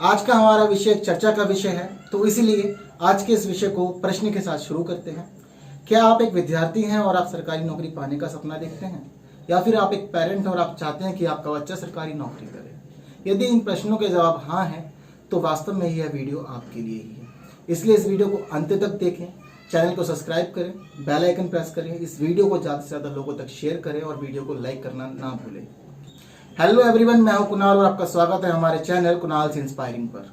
आज का हमारा विषय चर्चा का विषय है, तो इसीलिए आज के इस विषय को प्रश्न के साथ शुरू करते हैं। क्या आप एक विद्यार्थी हैं और आप सरकारी नौकरी पाने का सपना देखते हैं, या फिर आप एक पेरेंट और आप चाहते हैं कि आपका बच्चा सरकारी नौकरी करे? यदि इन प्रश्नों के जवाब हाँ हैं, तो वास्तव में यह वीडियो आपके लिए ही है। इसलिए इस वीडियो को अंत तक देखें, चैनल को सब्सक्राइब करें, बेल आइकन प्रेस करें, इस वीडियो को ज़्यादा से ज़्यादा लोगों तक शेयर करें और वीडियो को लाइक करना ना भूलें। हेलो एवरीवन, मैं हूं कुणाल और आपका स्वागत है हमारे चैनल कुणाल इंस्पायरिंग पर।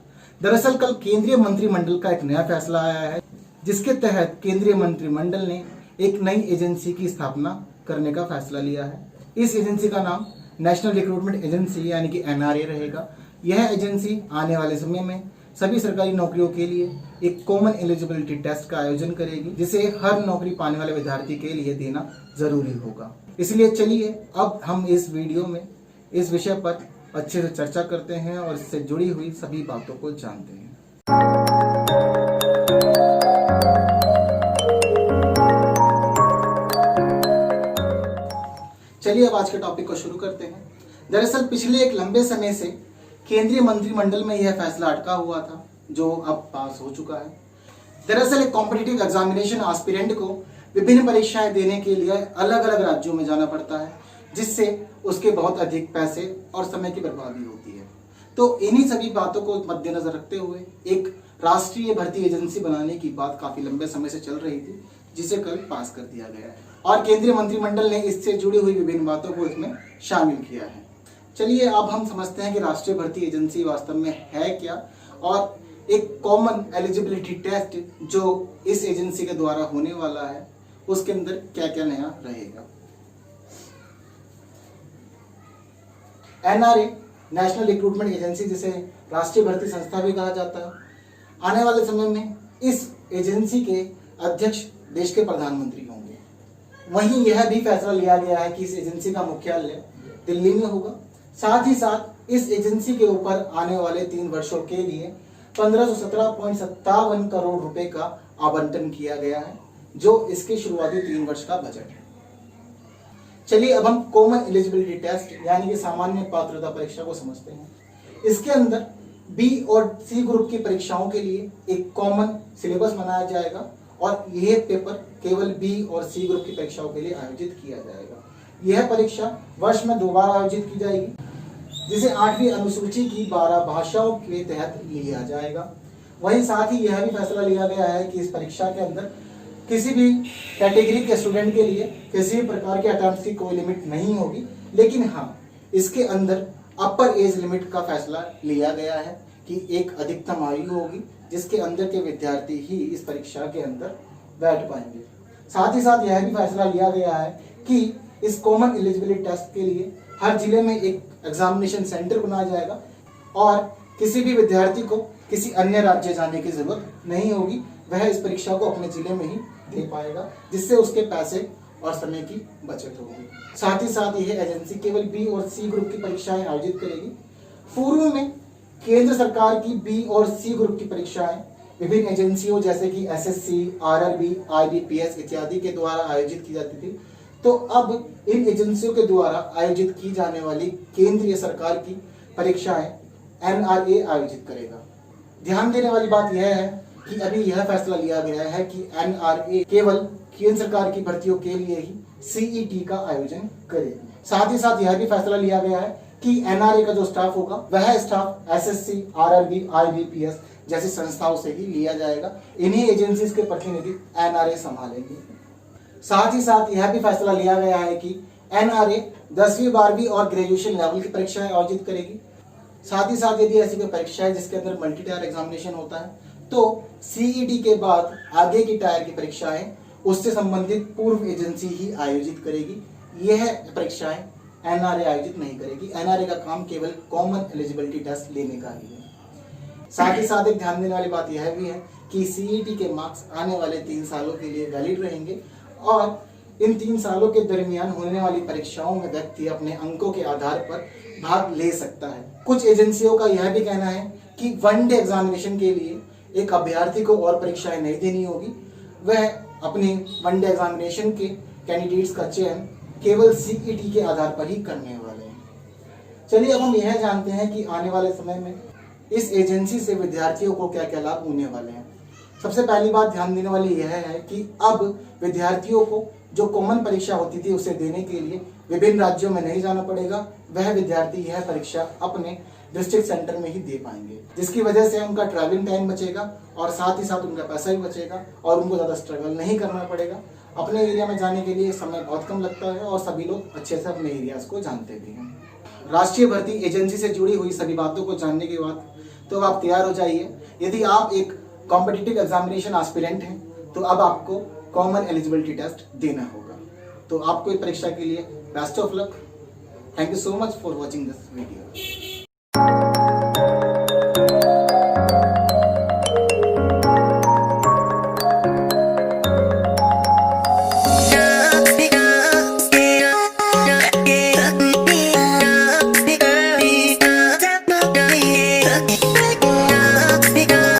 दरअसल कल केंद्रीय मंत्रिमंडल का एक नया फैसला आया है, जिसके तहत केंद्रीय मंत्रिमंडल ने एक नई एजेंसी की स्थापना करने का फैसला लिया है। इस एजेंसी का नाम नेशनल रिक्रूटमेंट एजेंसी यानी कि NRA रहेगा। यह एजेंसी आने वाले समय में सभी सरकारी नौकरियों के लिए एक कॉमन एलिजिबिलिटी टेस्ट का आयोजन करेगी, जिसे हर नौकरी पाने वाले विद्यार्थी के लिए देना जरूरी होगा। इसलिए चलिए अब हम इस वीडियो में इस विषय पर अच्छे से चर्चा करते हैं और इससे जुड़ी हुई सभी बातों को जानते हैं। चलिए अब आज के टॉपिक को शुरू करते हैं। दरअसल पिछले एक लंबे समय से केंद्रीय मंत्रिमंडल में यह फैसला अटका हुआ था, जो अब पास हो चुका है। दरअसल एक कॉम्पिटिटिव एग्जामिनेशन एस्पिरेंट को विभिन्न परीक्षाएं देने के लिए अलग अलग राज्यों में जाना पड़ता है, जिससे उसके बहुत अधिक पैसे और समय की बर्बादी होती है। तो इन्हीं सभी बातों को मद्देनजर रखते हुए एक राष्ट्रीय भर्ती एजेंसी बनाने की बात काफी लंबे समय से चल रही थी, जिसे कल पास कर दिया गया है और केंद्रीय मंत्रिमंडल ने इससे जुड़ी हुई विभिन्न बातों को इसमें शामिल किया है। चलिए अब हम समझते हैं कि राष्ट्रीय भर्ती एजेंसी वास्तव में है क्या, और एक कॉमन एलिजिबिलिटी टेस्ट जो इस एजेंसी के द्वारा होने वाला है, उसके अंदर क्या क्या नया रहेगा। NRA नेशनल रिक्रूटमेंट एजेंसी, जिसे राष्ट्रीय भर्ती संस्था भी कहा जाता है, आने वाले समय में इस एजेंसी के अध्यक्ष देश के प्रधानमंत्री होंगे। वहीं यह भी फैसला लिया गया है कि इस एजेंसी का मुख्यालय दिल्ली में होगा। साथ ही साथ इस एजेंसी के ऊपर आने वाले 3 वर्षों के लिए 1517.57 करोड़ रुपए का आवंटन किया गया है, जो इसके शुरुआती 3 वर्ष का बजट है। चलिए अब हम कॉमन एलिजिबिलिटी टेस्ट यानी कि सामान्य पात्रता परीक्षा को समझते हैं। इसके अंदर B और C ग्रुप की परीक्षाओं के लिए एक कॉमन सिलेबस बनाया जाएगा और यह पेपर केवल B और C ग्रुप की परीक्षाओं के लिए आयोजित किया जाएगा। यह परीक्षा वर्ष में 2 बार आयोजित की जाएगी, जिसे 8वीं अनुसूची की 12 भाषाओं के तहत लिया जाएगा। वहीं साथ ही यह भी फैसला लिया गया है कि इस परीक्षा के अंदर किसी भी कैटेगरी के स्टूडेंट के लिए किसी भी प्रकार के अटेम्प्ट्स की कोई लिमिट नहीं होगी, लेकिन हाँ, इसके अंदर अपर एज लिमिट का फैसला लिया गया है कि एक अधिकतम आयु होगी जिसके अंदर के विद्यार्थी ही इस परीक्षा के अंदर बैठ पाएंगे। साथ ही साथ यह भी फैसला लिया गया है कि इस कॉमन एलिजिबिलिटी टेस्ट के लिए हर जिले में एक एग्जामिनेशन सेंटर बनाया जाएगा और किसी भी विद्यार्थी को किसी अन्य राज्य जाने की जरूरत नहीं होगी। वह इस परीक्षा को अपने जिले में ही दे पाएगा, जिससे उसके पैसे और समय की बचत होगी। साथ ही साथ यह एजेंसी केवल B और C ग्रुप की परीक्षाएं आयोजित करेगी। पूर्व में केंद्र सरकार की B और C ग्रुप की परीक्षाएं विभिन्न एजेंसियों जैसे कि SSC, RRB, IBPS इत्यादि के द्वारा आयोजित की जाती थी। तो अब इन एजेंसियों के द्वारा आयोजित की जाने वाली केंद्रीय सरकार की परीक्षाएं NRA आयोजित करेगा। ध्यान देने वाली बात यह है कि अभी यह फैसला लिया गया है कि NRA केवल केंद्र सरकार की भर्तियों के लिए ही CET का आयोजन करेगी। साथ ही साथ यह भी फैसला लिया गया है कि NRA का जो स्टाफ होगा वह स्टाफ SSC, RRB, IBPS जैसी संस्थाओं से ही लिया जाएगा। इन्हीं एजेंसीज के प्रतिनिधि NRA संभालेंगे। साथ ही साथ यह भी फैसला लिया गया है कि NRA 10वीं 12वीं और ग्रेजुएशन लेवल की परीक्षाएं आयोजित करेगी। साथ ही साथ यदि ऐसी कोई परीक्षा है जिसके अंदर मल्टी टायर एग्जामिनेशन होता है, तो CET के बाद आगे की टायर की परीक्षाएं उससे संबंधित पूर्व एजेंसी ही आयोजित करेगी। यह परीक्षाएं NRA आयोजित नहीं करेगी। NRA का काम केवल कॉमन एलिजिबिलिटी टेस्ट लेने का ही है। साथ ही साथ एक ध्यान देने वाली बात यह भी है कि CET के मार्क्स आने वाले 3 सालों के लिए वैलिड रहेंगे और इन 3 सालों के दरमियान होने वाली परीक्षाओं में व्यक्ति अपने अंकों के आधार पर भाग ले सकता है। कुछ एजेंसियों का यह भी कहना है कि 1 डे एग्जामिनेशन के लिए एक अभ्यर्थी को और परीक्षाएं नहीं देनी होगी। वह अपने 1 डे एग्जामिनेशन के कैंडिडेट्स का चयन केवल CET के आधार पर ही करने वाले हैं। चलिए अब हम यह जानते हैं कि आने वाले समय में इस एजेंसी से विद्यार्थियों को क्या क्या लाभ होने वाले हैं। सबसे पहली बात ध्यान देने वाली यह है कि अब विद्यार्थियों को जो कॉमन परीक्षा होती थी उसे देने के लिए विभिन्न राज्यों में नहीं जाना पड़ेगा। वह विद्यार्थी यह परीक्षा अपने डिस्ट्रिक्ट सेंटर में ही दे पाएंगे, जिसकी वजह से उनका ट्रैवलिंग टाइम बचेगा और साथ ही साथ उनका पैसा भी बचेगा और उनको ज़्यादा स्ट्रगल नहीं करना पड़ेगा। अपने एरिया में जाने के लिए समय बहुत कम लगता है और सभी लोग अच्छे से अपने एरियाज को जानते भी हैं। राष्ट्रीय भर्ती एजेंसी से जुड़ी हुई सभी बातों को जानने के बाद तो आप तैयार हो जाइए। यदि आप एक कॉम्पिटिटिव एग्जामिनेशन एस्पिरेंट हैं तो अब आपको कॉमन एलिजिबिलिटी टेस्ट देना होगा। तो आपको इस परीक्षा के लिए best of luck. Thank you so much for watching this video.